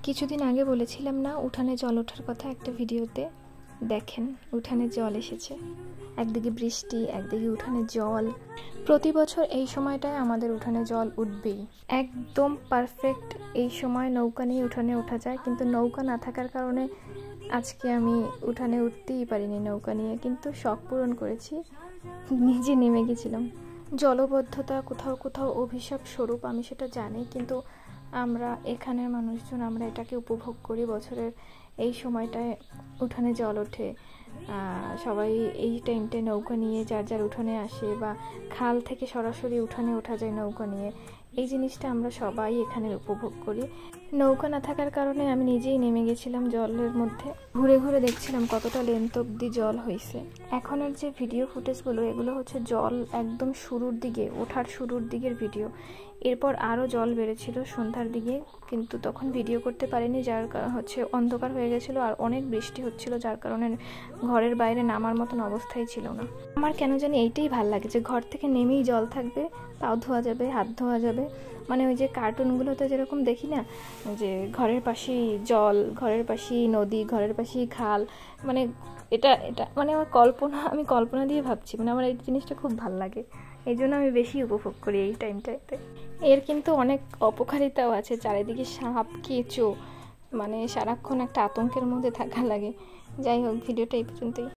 কিছুদিন আগে বলেছিলাম না উঠানে জল ওঠার কথা একটা ভিডিওতে, দেখেন উঠানে জল এসেছে। একদিকে বৃষ্টি, একদিকে উঠানে জল। প্রতি বছর এই সময়টায় আমাদের উঠানে জল উঠবেই, একদম পারফেক্ট। এই সময় নৌকা নিয়ে উঠানে ওঠা যায়, কিন্তু নৌকা না থাকার কারণে আজকে আমি উঠানে উঠতেই পারিনি নৌকা নিয়ে, কিন্তু শখ পূরণ করেছি, নিজে নেমে গেছিলাম। জলবদ্ধতা কোথাও কোথাও অভিশাপ স্বরূপ, আমি সেটা জানি, কিন্তু আমরা এখানের মানুষজন আমরা এটাকে উপভোগ করি। বছরের এই সময়টায় উঠানে জল ওঠে, সবাই এই টাইমটায় নৌকা নিয়ে যার যার উঠানে আসে, বা খাল থেকে সরাসরি উঠানে ওঠা যায় নৌকা নিয়ে। এই জিনিসটা আমরা সবাই এখানে উপভোগ করি। নৌকা না থাকার কারণে আমি নিজেই নেমে গেছিলাম জলের মধ্যে, ঘুরে ঘুরে দেখছিলাম কতটা লেন্থ অব্দি জল হয়েছে। এখনের যে ভিডিও ফুটেজগুলো, এগুলো হচ্ছে জল একদম শুরুর দিকে, ওঠার শুরুর দিকের ভিডিও। এরপর আরও জল বেড়েছিল সন্ধ্যার দিকে, কিন্তু তখন ভিডিও করতে পারিনি, যার হচ্ছে অন্ধকার হয়ে গেছিলো আর অনেক বৃষ্টি হচ্ছিল, যার কারণে ঘরের বাইরে নামার মতন অবস্থাই ছিল না। আমার কেন জানি এইটাই ভাল লাগে যে ঘর থেকে নেমেই জল থাকবে, পাও ধোয়া যাবে, হাত ধোয়া যাবে। মানে ওই যে কার্টুনগুলোতে যেরকম দেখি না, যে ঘরের পাশেই জল, ঘরের পাশেই নদী, ঘরের পাশেই খাল, মানে এটা এটা মানে আমার আমি কল্পনা দিয়ে ভাবছি, মানে আমার এই জিনিসটা খুব ভাল লাগে, এই জন্য আমি বেশি উপভোগ করি এই টাইমটাতে। এর কিন্তু অনেক অপকারিতাও আছে, চারিদিকে সাপ, কেঁচো, মানে সারাক্ষণ একটা আতঙ্কের মধ্যে থাকা লাগে। যাই হোক, ভিডিওটা এই পর্যন্তই।